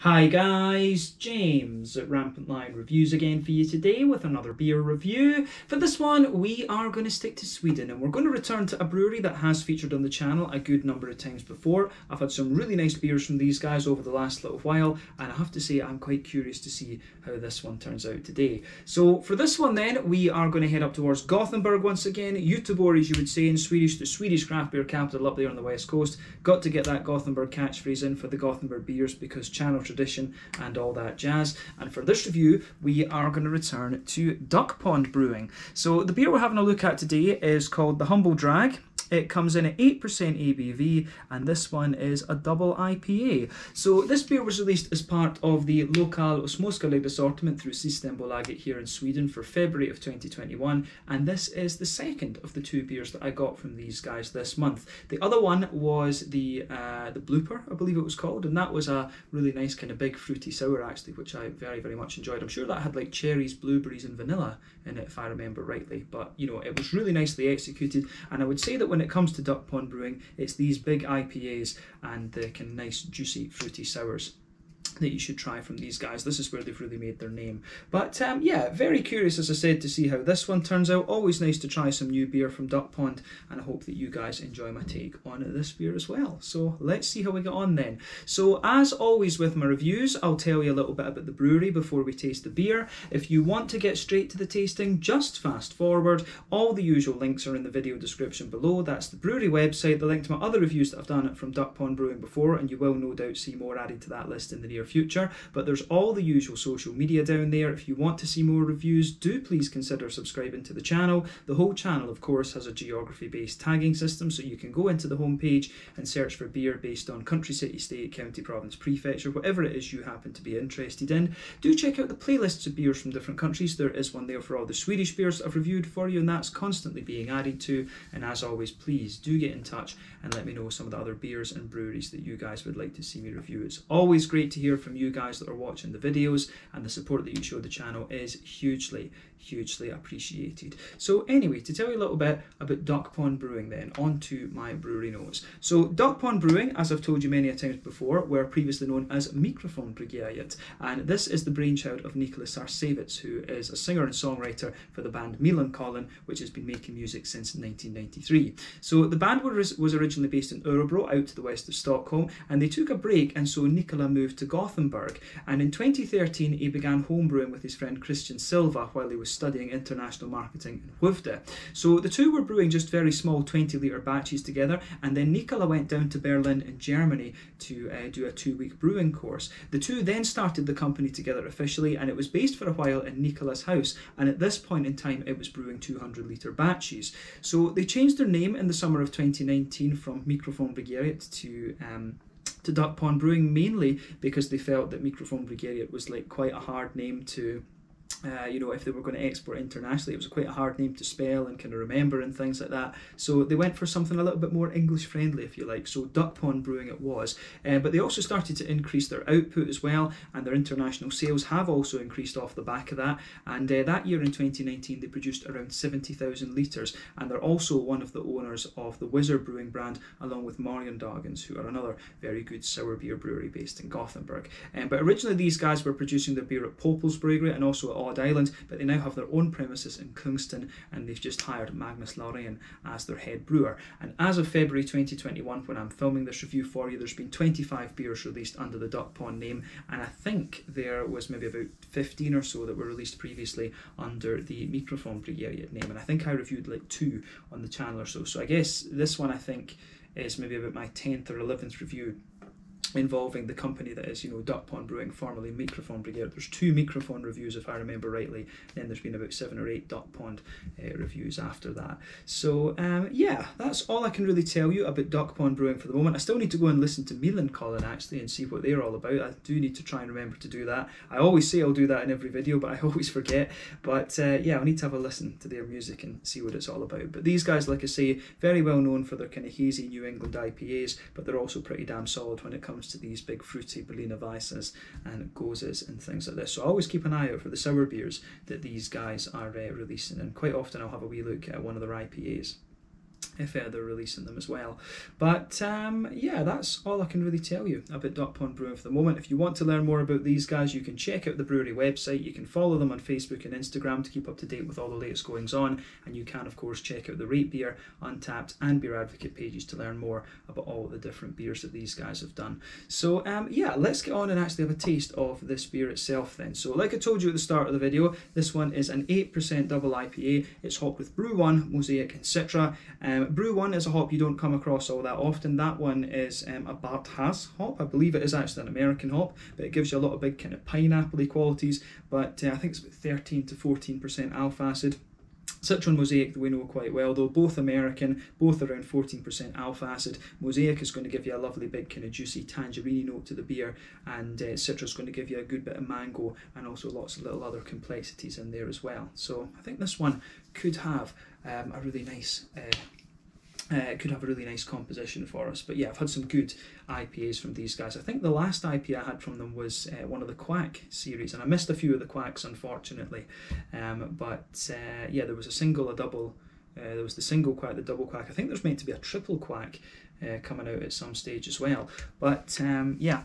Hi guys, James at RampantLionReviews again for you today with another beer review. For this one, we are going to stick to Sweden and we're going to return to a brewery that has featured on the channel a good number of times before. I've had some really nice beers from these guys over the last little while, and I have to say I'm quite curious to see how this one turns out today. So for this one then, we are going to head up towards Gothenburg once again. Göteborg, as you would say in Swedish, the Swedish craft beer capital up there on the west coast. Got to get that Gothenburg catchphrase in for the Gothenburg beers because channel tradition and all that jazz. And for this review, we are going to return to DuckPond Brewing. So the beer we're having a look at today is called the Humblebrag. It comes in at 8% ABV, and this one is a double IPA. So this beer was released as part of the Lokal och Småskalig assortment through Systembolaget here in Sweden for February of 2021, and this is the second of the two beers that I got from these guys this month. The other one was the Blooper, I believe it was called, and that was a really nice kind of big fruity sour actually, which I very, very much enjoyed. I'm sure that had like cherries, blueberries and vanilla in it if I remember rightly, but you know, it was really nicely executed, and I would say that when it comes to DuckPond Brewing, it's these big IPAs and the kind of nice juicy fruity sours that you should try from these guys. This is where they've really made their name. But yeah, very curious, as I said, to see how this one turns out. Always nice to try some new beer from DuckPond, and I hope that you guys enjoy my take on this beer as well. So let's see how we get on then. So as always with my reviews, I'll tell you a little bit about the brewery before we taste the beer. If you want to get straight to the tasting, just fast forward. All the usual links are in the video description below. That's the brewery website, the link to my other reviews that I've done from DuckPond Brewing before, and you will no doubt see more added to that list in the near future. But there's all the usual social media down there. If you want to see more reviews, do please consider subscribing to the channel. The whole channel, of course, has a geography-based tagging system, so you can go into the homepage and search for beer based on country, city, state, county, province, prefecture, whatever it is you happen to be interested in. Do check out the playlists of beers from different countries. There is one there for all the Swedish beers that I've reviewed for you, and that's constantly being added to. And as always, please do get in touch and let me know some of the other beers and breweries that you guys would like to see me review. It's always great to hear from you guys that are watching the videos, and the support that you show the channel is hugely appreciated. So anyway, to tell you a little bit about DuckPond Brewing then, on to my brewery notes. So DuckPond Brewing, as I've told you many a times before, were previously known as Mikrofonbryggeriet, and this is the brainchild of Nicholas Sarsevitz, who is a singer and songwriter for the band Millencolin, which has been making music since 1993. So the band was originally based in Örebro, out to the west of Stockholm, and they took a break, and so Nikola moved to Gothenburg. And in 2013, he began homebrewing with his friend Christian Silva while he was studying international marketing in Skövde. So the two were brewing just very small 20-litre batches together, and then Nikola went down to Berlin in Germany to do a 2-week brewing course. The two then started the company together officially, and it was based for a while in Nikola's house, and at this point in time it was brewing 200-litre batches. So they changed their name in the summer of 2019 from Mikrofonbryggeriet to DuckPond Brewing, mainly because they felt that Mikrofonbryggeriet was like quite a hard name to you know, if they were going to export internationally, it was quite a hard name to spell and kind of remember and things like that. So they went for something a little bit more English friendly, if you like. So DuckPond Brewing it was. But they also started to increase their output as well, and their international sales have also increased off the back of that. And that year in 2019, they produced around 70,000 litres, and they're also one of the owners of the Wizard Brewing brand, along with Morgendagens, who are another very good sour beer brewery based in Gothenburg. But originally these guys were producing their beer at Popel's Brewery and also at Island, but they now have their own premises in Kungston, and they've just hired Magnus Laurén as their head brewer. And as of February 2021, when I'm filming this review for you, there's been 25 beers released under the DuckPond name, and I think there was maybe about 15 or so that were released previously under the Mikrofonbryggeriet name, and I think I reviewed like 2 on the channel or so. So I guess this one I think is maybe about my 10th or 11th review involving the company that is, you know, DuckPond Brewing, formerly Mikrofonbryggeriet. There's 2 Mikrofon reviews if I remember rightly, then there's been about 7 or 8 DuckPond reviews after that. So yeah, that's all I can really tell you about DuckPond Brewing for the moment. I still need to go and listen to Millencolin actually and see what they're all about. I do need to try and remember to do that. I always say I'll do that in every video, but I always forget. But yeah, I'll need to have a listen to their music and see what it's all about. But these guys, like I say, very well known for their kind of hazy New England IPAs, but they're also pretty damn solid when it comes to these big fruity Berliner Weisses and Goses and things like this. So I always keep an eye out for the sour beers that these guys are releasing, and quite often I'll have a wee look at one of their IPAs. if they're releasing them as well. But yeah, that's all I can really tell you about DuckPond Brewing for the moment. If you want to learn more about these guys, you can check out the brewery website. You can follow them on Facebook and Instagram to keep up to date with all the latest goings on, and you can of course check out the Rate Beer, Untappd and Beer Advocate pages to learn more about all the different beers that these guys have done. So yeah, let's get on and actually have a taste of this beer itself then. So like I told you at the start of the video, this one is an 8% double IPA. It's hopped with Brew 1, Mosaic and Citra. Brew 1 is a hop you don't come across all that often. That one is a Bart Haas hop. I believe it is actually an American hop, but it gives you a lot of big kind of pineapple-y qualities. But I think it's about 13 to 14% alpha acid. Citra and Mosaic we know quite well though, both American, both around 14% alpha acid. Mosaic is going to give you a lovely big kind of juicy tangerine note to the beer, and Citra is going to give you a good bit of mango and also lots of little other complexities in there as well. So I think this one could have a really nice composition for us. But yeah, I've had some good IPAs from these guys. I think the last IPA I had from them was one of the Quack series, and I missed a few of the Quacks unfortunately. But yeah, there was a single, a double, there was the single Quack, the double Quack. I think there's meant to be a triple Quack coming out at some stage as well. But yeah.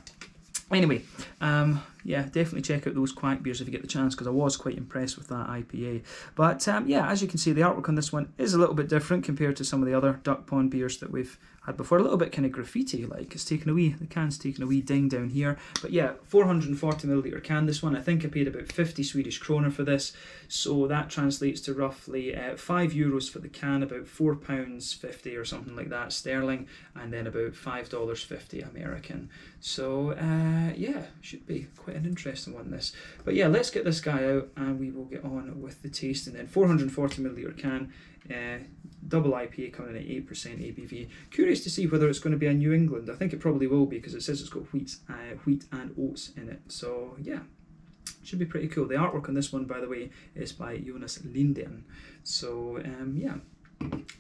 Anyway, yeah, definitely check out those Quack beers if you get the chance, because I was quite impressed with that IPA. But yeah, as you can see, the artwork on this one is a little bit different compared to some of the other DuckPond beers that we've had before. A little bit kind of graffiti-like. It's taken a wee, the can's taken a wee ding down here. But yeah, 440ml can this one. I think I paid about 50 Swedish kronor for this. So that translates to roughly €5 for the can, about £4.50 or something like that sterling, and then about $5.50 American. So yeah, should be quite an interesting one this. But yeah, let's get this guy out and we will get on with the tasting then. 440ml can, double IPA coming in at 8% ABV. Curious to see whether it's going to be a New England. I think it probably will be, because it says it's got wheat and oats in it. So yeah, should be pretty cool. The artwork on this one, by the way, is by Jonas Linden. So yeah,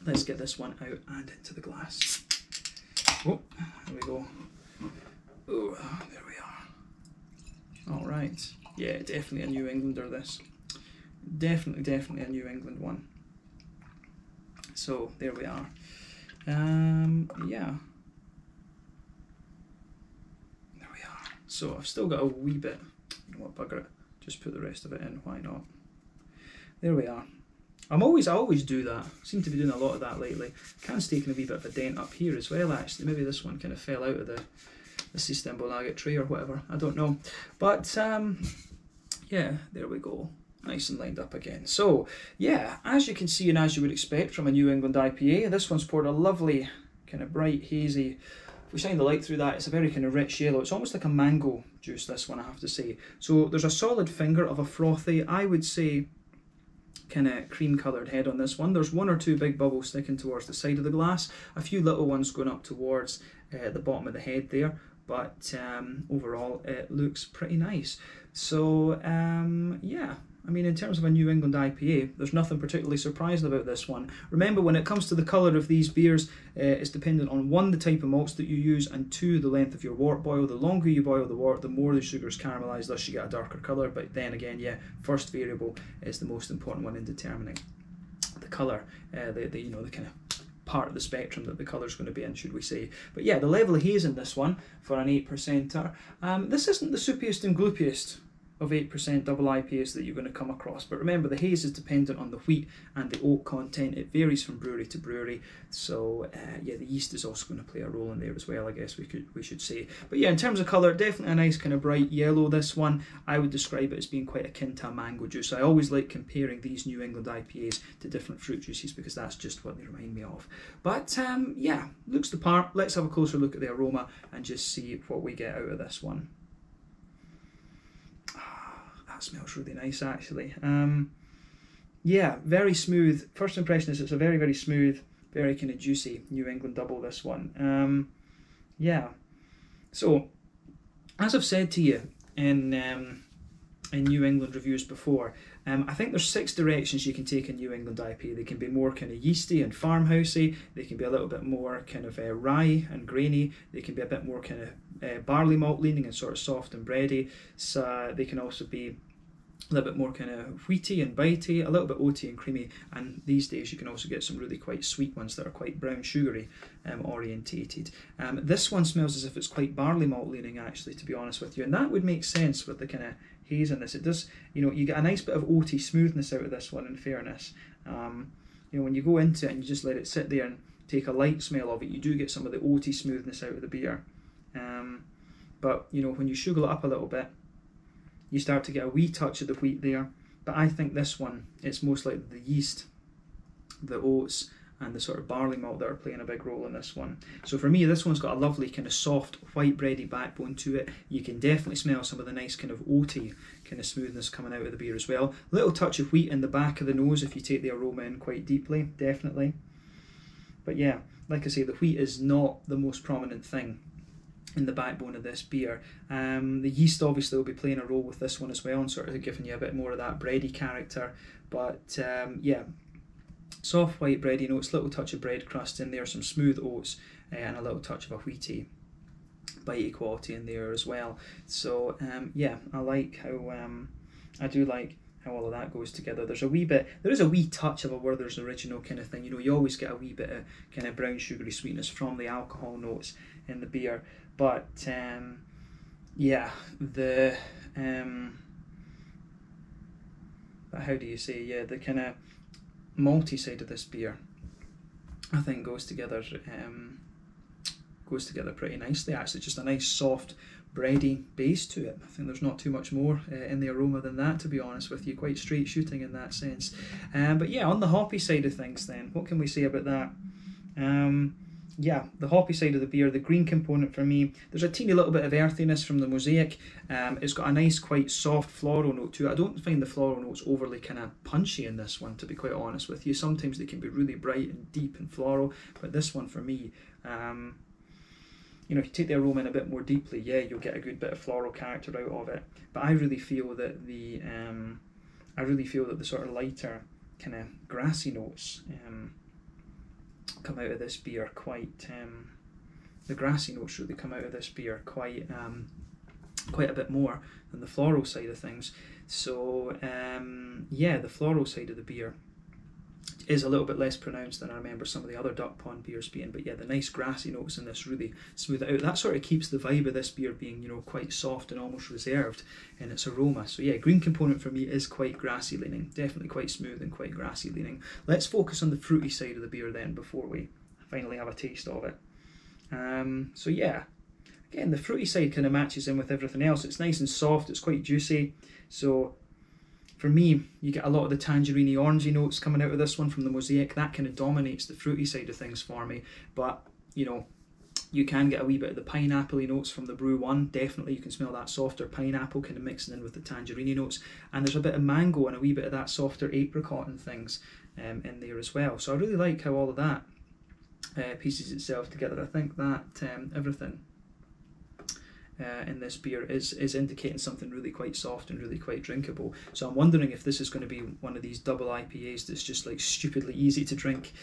let's get this one out and into the glass. Oh, there we go. Oh, there we are. All right. Yeah, definitely a New Englander this. Definitely a New England one. So there we are. Yeah. There we are. So I've still got a wee bit. You know what, bugger it. Just put the rest of it in, why not? There we are. I always do that. Seem to be doing a lot of that lately. Can's taking a wee bit of a dent up here as well actually. Maybe this one kind of fell out of the Systembolaget tray or whatever. I don't know. But yeah, there we go. Nice and lined up again. So yeah, as you can see and as you would expect from a New England IPA, this one's poured a lovely kind of bright hazy, if we shine the light through that, it's a very kind of rich yellow. It's almost like a mango juice, this one, I have to say. So there's a solid finger of a frothy, I would say, kind of cream coloured head on this one. There's one or two big bubbles sticking towards the side of the glass, a few little ones going up towards the bottom of the head there, but overall it looks pretty nice. So yeah, I mean, in terms of a New England IPA, there's nothing particularly surprising about this one. Remember, when it comes to the colour of these beers, it's dependent on 1, the type of malts that you use, and 2, the length of your wort boil. The longer you boil the wort, the more the sugars caramelise, thus you get a darker colour. But then again, yeah, first variable is the most important one in determining the colour, you know, the kind of part of the spectrum that the colour is going to be in, should we say. But yeah, the level of haze in this one for an 8%er, this isn't the soupiest and gloopiest of 8% double IPAs that you're going to come across. But remember, the haze is dependent on the wheat and the oat content. It varies from brewery to brewery. So yeah, the yeast is also going to play a role in there as well, I guess we should say. But yeah, in terms of colour, definitely a nice kind of bright yellow, this one. I would describe it as being quite akin to a mango juice. I always like comparing these New England IPAs to different fruit juices because that's just what they remind me of. But yeah, looks the part. Let's have a closer look at the aroma and just see what we get out of this one. That smells really nice actually. Yeah, very smooth. First impression is it's a very, very smooth, very kind of juicy New England double, this one. Yeah, so as I've said to you in New England reviews before, I think there's 6 directions you can take a New England IPA. They can be more kind of yeasty and farmhousey. They can be a little bit more kind of rye and grainy. They can be a bit more kind of barley malt leaning and sort of soft and bready. So they can also be a little bit more kind of wheaty and bitey, a little bit oaty and creamy, and these days you can also get some really quite sweet ones that are quite brown sugary orientated. This one smells as if it's quite barley malt leaning, actually, to be honest with you, and that would make sense with the kind of haze in this. It does, you know, you get a nice bit of oaty smoothness out of this one, in fairness. You know, when you go into it and you just let it sit there and take a light smell of it, you do get some of the oaty smoothness out of the beer. But you know, when you sugar it up a little bit, you start to get a wee touch of the wheat there. But I think this one, it's most like the yeast, the oats, and the sort of barley malt that are playing a big role in this one. So for me, this one's got a lovely kind of soft, white bready backbone to it. You can definitely smell some of the nice kind of oaty kind of smoothness coming out of the beer as well. Little touch of wheat in the back of the nose if you take the aroma in quite deeply, definitely. But yeah, like I say, the wheat is not the most prominent thing in the backbone of this beer. The yeast obviously will be playing a role with this one as well, and sort of giving you a bit more of that bready character. But yeah, soft white bready notes, little touch of bread crust in there, some smooth oats, and a little touch of a wheaty bitey quality in there as well. So yeah, I like how I do like how all of that goes together. There is a wee touch of a Werther's Original kind of thing. You know, you always get a wee bit of kind of brown sugary sweetness from the alcohol notes in the beer. But yeah, the how do you say? Yeah, the kind of malty side of this beer, I think, goes together pretty nicely. Actually, just a nice soft bready base to it. I think there's not too much more in the aroma than that, to be honest with you. Quite straight shooting in that sense. But yeah, on the hoppy side of things then, what can we say about that? Yeah, the hoppy side of the beer, the green component for me, there's a teeny little bit of earthiness from the mosaic. It's got a nice, quite soft floral note to it. I don't find the floral notes overly kind of punchy in this one, to be quite honest with you. Sometimes they can be really bright and deep and floral, but this one for me, you know, if you take the aroma in a bit more deeply, yeah, you'll get a good bit of floral character out of it. But I really feel that the sort of lighter kind of grassy notes come out of this beer quite. The grassy notes really come out of this beer quite a bit more than the floral side of things. So yeah, the floral side of the beer is a little bit less pronounced than I remember some of the other DuckPond beers being, but yeah, the nice grassy notes in this really smooth it out. That sort of keeps the vibe of this beer being, you know, quite soft and almost reserved in its aroma. So yeah, green component for me is quite grassy leaning, definitely quite smooth and quite grassy leaning. Let's focus on the fruity side of the beer then before we finally have a taste of it. So yeah, again, the fruity side kind of matches in with everything else. It's nice and soft, it's quite juicy. So for me, you get a lot of the tangerine orangey notes coming out of this one from the mosaic. That kind of dominates the fruity side of things for me. But, you know, you can get a wee bit of the pineapple-y notes from the Brew 1. Definitely you can smell that softer pineapple kind of mixing in with the tangerine notes. And there's a bit of mango and a wee bit of that softer apricot and things in there as well. So I really like how all of that pieces itself together. I think that everything in this beer is indicating something really quite soft and really quite drinkable. So I'm wondering if this is going to be one of these double IPAs that's just like stupidly easy to drink.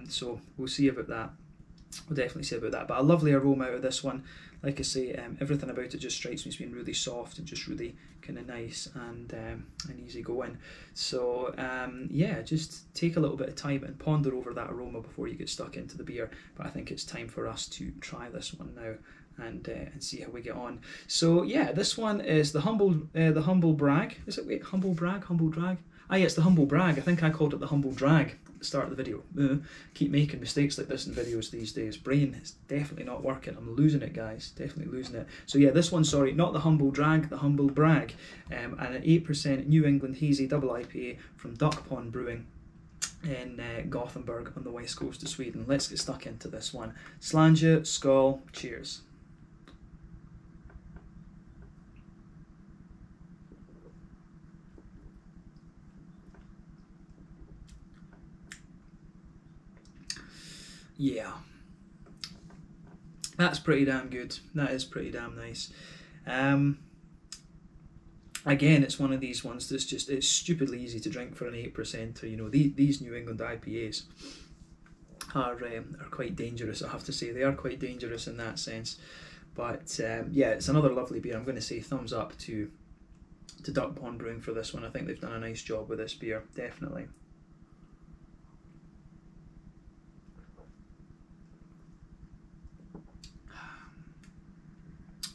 So we'll see about that. We'll definitely see about that. But a lovely aroma out of this one. Like I say, everything about it just strikes me as being really soft and just really kind of nice and easy going. So yeah, just take a little bit of time and ponder over that aroma before you get stuck into the beer. But I think it's time for us to try this one now and see how we get on. So yeah, this one is the Humblebrag. Is it, wait, Humblebrag? Ah yeah, it's the Humblebrag. I think I called it the Humbledrag at the start of the video. Keep making mistakes like this in videos these days. Brain is definitely not working. I'm losing it, guys. Definitely losing it. So yeah, this one, sorry, not the Humbledrag, the Humblebrag. And an 8% New England Hazy Double IPA from DuckPond Brewing in Gothenburg on the west coast of Sweden. Let's get stuck into this one. Slange, skål, cheers. Yeah, that's pretty damn good. That is pretty damn nice. Again, it's one of these ones that's just, it's stupidly easy to drink for an 8%. You know, these New England IPAs are quite dangerous, I have to say. They are quite dangerous in that sense. But yeah, it's another lovely beer. I'm going to say thumbs up to to DuckPond Brewing for this one. I think they've done a nice job with this beer, definitely.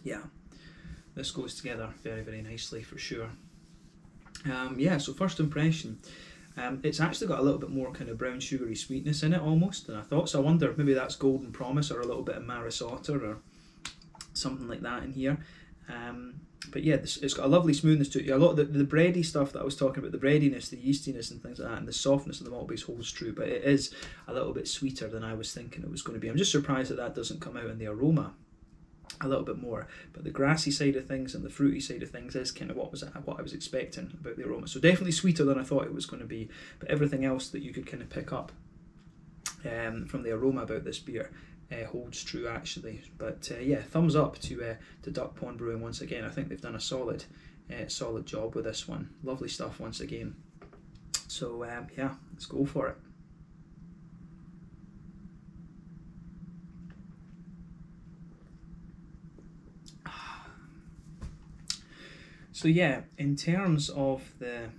Yeah, this goes together very, very nicely for sure. Yeah, so first impression, it's actually got a little bit more kind of brown sugary sweetness in it almost than I thought, so I wonder if maybe that's Golden Promise or a little bit of Maris Otter or something like that in here. But yeah, it's got a lovely smoothness to it. A lot of the bready stuff that I was talking about, the breadiness, the yeastiness and things like that, and the softness of the malt base holds true, but it is a little bit sweeter than I was thinking it was going to be. I'm just surprised that that doesn't come out in the aroma a little bit more, but the grassy side of things and the fruity side of things is kind of what I was expecting about the aroma. So definitely sweeter than I thought it was going to be, but everything else that you could kind of pick up from the aroma about this beer holds true actually. But yeah, thumbs up to DuckPond Brewing once again. I think they've done a solid job with this one. Lovely stuff once again. So yeah, let's go for it. So yeah, in terms of the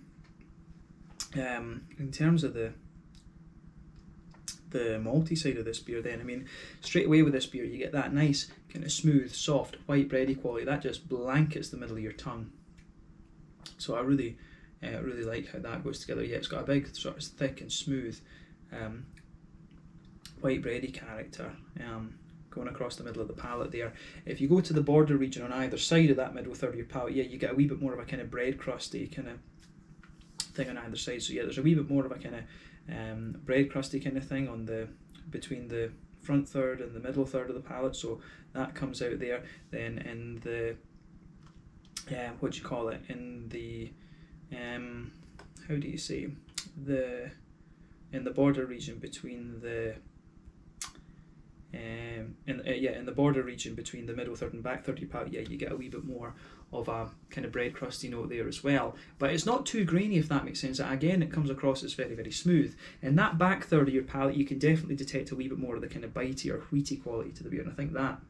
malty side of this beer, then I mean, straight away with this beer you get that nice kind of smooth, soft, white bready quality that just blankets the middle of your tongue. So I really like how that goes together. Yeah, it's got a big sort of thick and smooth white bready character. Going across the middle of the palate there. If you go to the border region on either side of that middle third of your palate, yeah, you get a wee bit more of a kind of bread crusty kind of thing on either side. So yeah, there's a wee bit more of a kind of bread crusty kind of thing on between the front third and the middle third of the palate. So that comes out there. Then in the what do you call it? In the how do you say in the border region between the in the border region between the middle third and back third of your palate, yeah, you get a wee bit more of a kind of bread crusty note there as well. But it's not too grainy, if that makes sense. Again, it comes across as very, very smooth. In that back third of your palate, you can definitely detect a wee bit more of the kind of bitey or wheaty quality to the beer, and I think that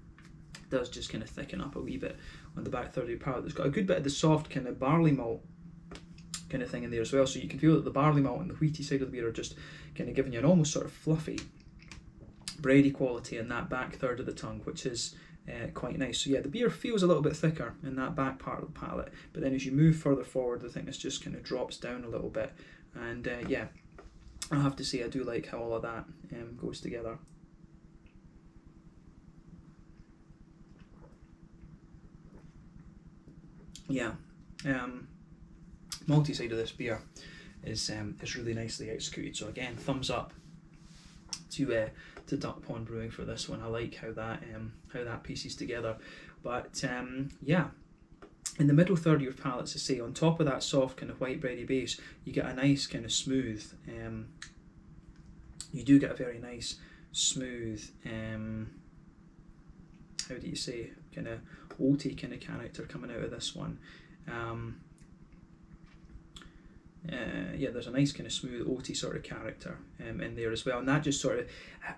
does just kind of thicken up a wee bit on the back third of your palate. There's got a good bit of the soft kind of barley malt kind of thing in there as well, so you can feel that the barley malt and the wheaty side of the beer are just kind of giving you an almost sort of fluffy bready quality in that back third of the tongue, which is quite nice. So yeah, the beer feels a little bit thicker in that back part of the palate, but then as you move further forward, the thickness just kind of drops down a little bit. And yeah, I have to say I do like how all of that goes together. Yeah, malty side of this beer is really nicely executed. So again, thumbs up to DuckPond Brewing for this one. I like how that pieces together. But yeah, in the middle third of your palate, as I say, on top of that soft kind of white bready base, you get a nice kind of smooth. You do get a very nice smooth. How do you say, kind of oaty kind of character coming out of this one. Yeah, there's a nice kind of smooth oaty sort of character in there as well, and that just sort of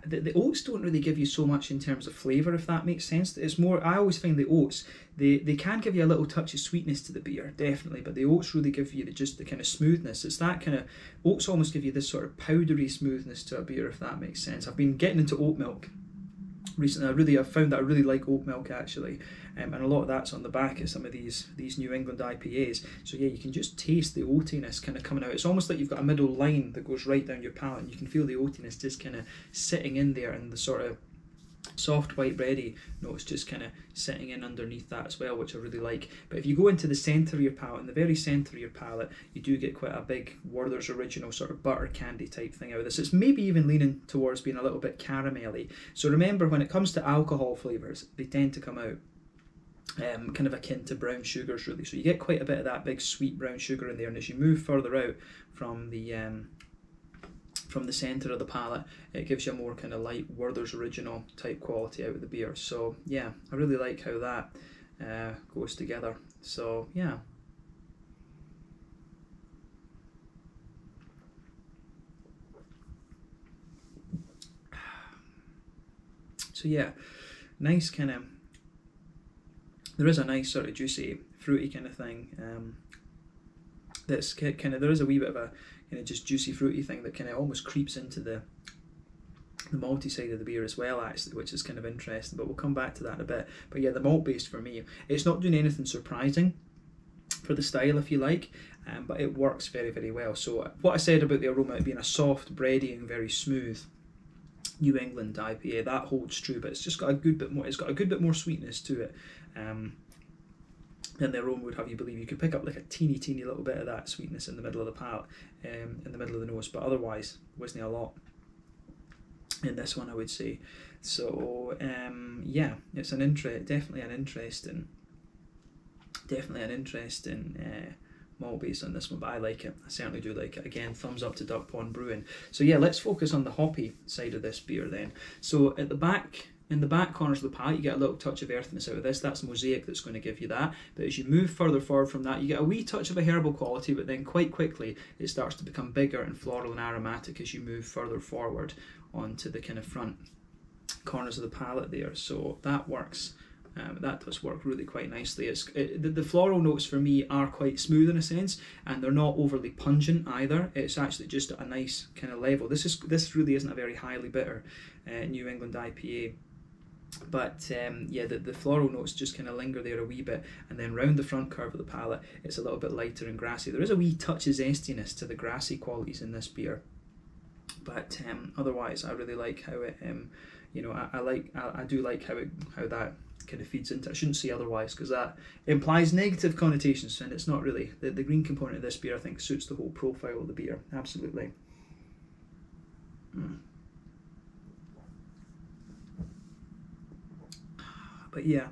the oats don't really give you so much in terms of flavour, if that makes sense. It's more, I always find the oats, they can give you a little touch of sweetness to the beer, definitely, but the oats really give you just the kind of smoothness. It's that kind of, oats almost give you this sort of powdery smoothness to a beer, if that makes sense. I've been getting into oat milk recently. I've found that I really like oat milk actually, and a lot of that's on the back of some of these New England IPAs. So yeah, you can just taste the oatiness kind of coming out. It's almost like you've got a middle line that goes right down your palate, and you can feel the oatiness just kind of sitting in there, and the sort of soft white bready notes just kind of sitting in underneath that as well, which I really like. But if you go into the centre of your palate, in the very centre of your palate, you do get quite a big Werther's Original sort of butter candy type thing out of this. It's maybe even leaning towards being a little bit caramelly. So remember, when it comes to alcohol flavours, they tend to come out kind of akin to brown sugars really. So you get quite a bit of that big sweet brown sugar in there, and as you move further out from the centre of the palate, it gives you a more kind of light Werther's Original type quality out of the beer. So yeah, I really like how that goes together. So yeah. So yeah, nice kind of, there is a nice sort of juicy, fruity kind of thing that's kind of, there is a wee bit of a kind of just juicy fruity thing that kind of almost creeps into the malty side of the beer as well, actually, which is kind of interesting, but we'll come back to that in a bit. But yeah, the malt base for me, it's not doing anything surprising for the style, if you like, but it works very, very well. So what I said about the aroma, it being a soft, bready and very smooth New England IPA, that holds true, but it's just got a good bit more, it's got a good bit more sweetness to it than the aroma would have you believe. You could pick up like a teeny little bit of that sweetness in the middle of the palate, in the middle of the nose, but otherwise wasn't a lot in this one, I would say. So yeah, it's definitely an interesting malt base on this one, but I like it. I certainly do like it. Again, thumbs up to DuckPond Brewing. So yeah, let's focus on the hoppy side of this beer then. So at the back, in the back corners of the palate, you get a little touch of earthiness out of this. That's Mosaic that's going to give you that. But as you move further forward from that, you get a wee touch of a herbal quality, but then quite quickly it starts to become bigger and floral and aromatic as you move further forward onto the kind of front corners of the palate there. So that works. That does work really quite nicely. The floral notes for me are quite smooth in a sense, and they're not overly pungent either. It's actually just at a nice kind of level. This really isn't a very highly bitter New England IPA. But yeah, the floral notes just kind of linger there a wee bit, and then round the front curve of the palate, it's a little bit lighter and grassy. There is a wee touch of zestiness to the grassy qualities in this beer, but otherwise, I really like how it. You know, I do like how that kind of feeds into it. I shouldn't say otherwise, because that implies negative connotations, and it's not really. The green component of this beer, I think, suits the whole profile of the beer. Absolutely. But yeah,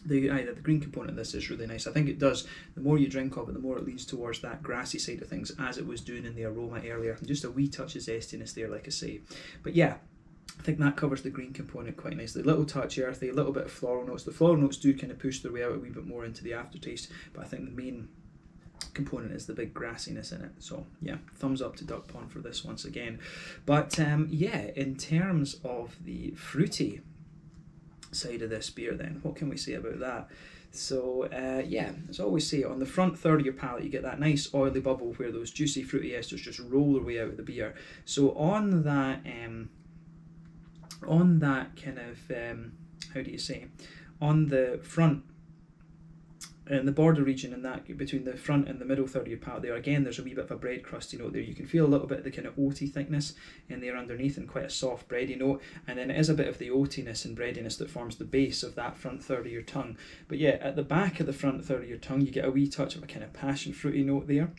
the green component of this is really nice. I think it does, the more you drink of it, the more it leans towards that grassy side of things, as it was doing in the aroma earlier. And just a wee touch of zestiness there, like I say. But yeah, I think that covers the green component quite nicely. A little touch earthy, a little bit of floral notes. The floral notes do kind of push their way out a wee bit more into the aftertaste, but I think the main component is the big grassiness in it. So yeah, thumbs up to DuckPond for this once again. But yeah, in terms of the fruity side of this beer then, what can we say about that? So yeah, as I always say, on the front third of your palate you get that nice oily bubble where those juicy fruity esters just roll their way out of the beer. So on that kind of how do you say, on the front, in the border region, and that between the front and the middle third of your palate there, again there's a wee bit of a bread crusty note there. You can feel a little bit of the kind of oaty thickness in there underneath, and quite a soft bready note, and then it is a bit of the oatiness and breadiness that forms the base of that front third of your tongue. But yeah, at the back of the front third of your tongue you get a wee touch of a kind of passion fruity note there.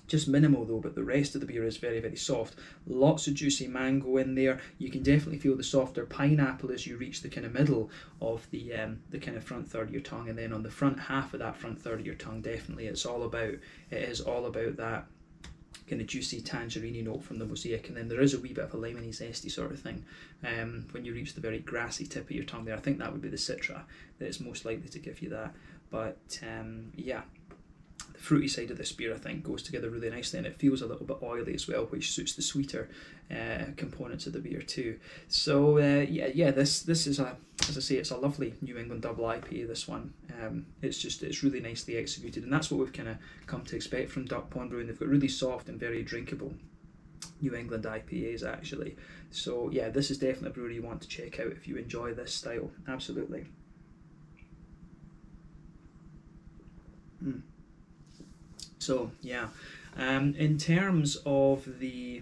Just minimal though, but the rest of the beer is very, very soft. Lots of juicy mango in there. You can definitely feel the softer pineapple as you reach the kind of middle of the kind of front third of your tongue, and then on the front half of that front third of your tongue, definitely it is all about that kind of juicy tangerine note from the Mosaic, and then there is a wee bit of a lemony zesty sort of thing when you reach the very grassy tip of your tongue there. I think that would be the Citra that is most likely to give you that. But yeah, the fruity side of this beer, I think, goes together really nicely, and it feels a little bit oily as well, which suits the sweeter components of the beer too. So yeah, this is a, as I say, it's a lovely New England double IPA, this one. It's really nicely executed, and that's what we've kind of come to expect from DuckPond Brewing. They've got really soft and very drinkable New England IPAs actually. So yeah, this is definitely a brewery you want to check out if you enjoy this style. Absolutely. So yeah, in terms of the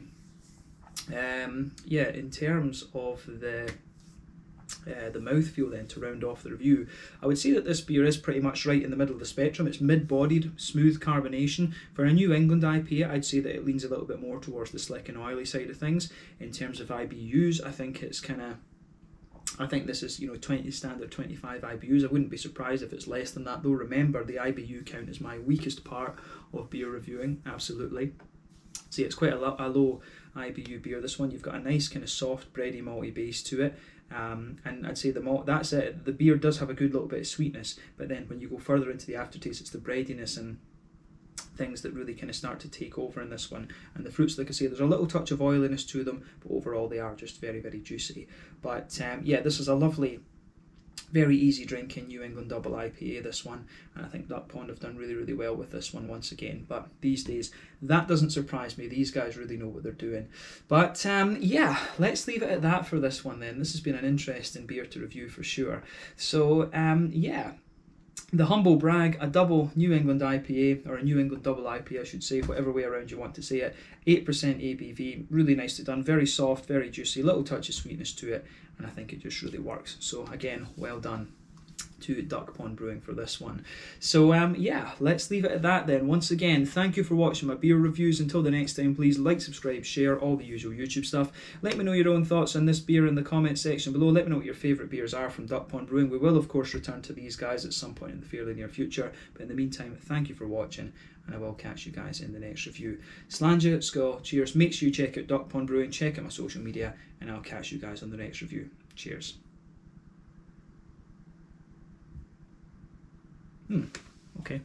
mouthfeel then, to round off the review, I would say that this beer is pretty much right in the middle of the spectrum. It's mid-bodied, smooth carbonation. For a New England IPA, I'd say that it leans a little bit more towards the slick and oily side of things. In terms of IBUs, I think this is, you know, standard 25 IBUs. I wouldn't be surprised if it's less than that though. Remember, the IBU count is my weakest part of beer reviewing, absolutely. See, it's quite a low IBU beer, this one. You've got a nice kind of soft, bready, malty base to it. And I'd say the malt, that's it. The beer does have a good little bit of sweetness, but then when you go further into the aftertaste, it's the breadiness and things that really kind of start to take over in this one. And the fruits, like I say, there's a little touch of oiliness to them, but overall they are just very, very juicy. But yeah, this is a lovely Very easy drinking New England double IPA, this one, and I think DuckPond have done really, really well with this one once again. But these days, that doesn't surprise me. These guys really know what they're doing. But yeah, let's leave it at that for this one then. This has been an interesting beer to review for sure. So yeah. The Humblebrag, a double New England IPA, or a New England double IPA, I should say, whatever way around you want to say it. 8% ABV, really nicely done, very soft, very juicy, little touch of sweetness to it, and I think it just really works. So again, well done to DuckPond Brewing for this one. So yeah, let's leave it at that then. Once again, thank you for watching my beer reviews. Until the next time, please like, subscribe, share, all the usual YouTube stuff. Let me know your own thoughts on this beer in the comment section below. Let me know what your favourite beers are from DuckPond Brewing. We will of course return to these guys at some point in the fairly near future, but in the meantime, thank you for watching, and I will catch you guys in the next review. Slàinte, skål, cheers. Make sure you check out DuckPond Brewing, check out my social media, and I'll catch you guys on the next review. Cheers. Okay.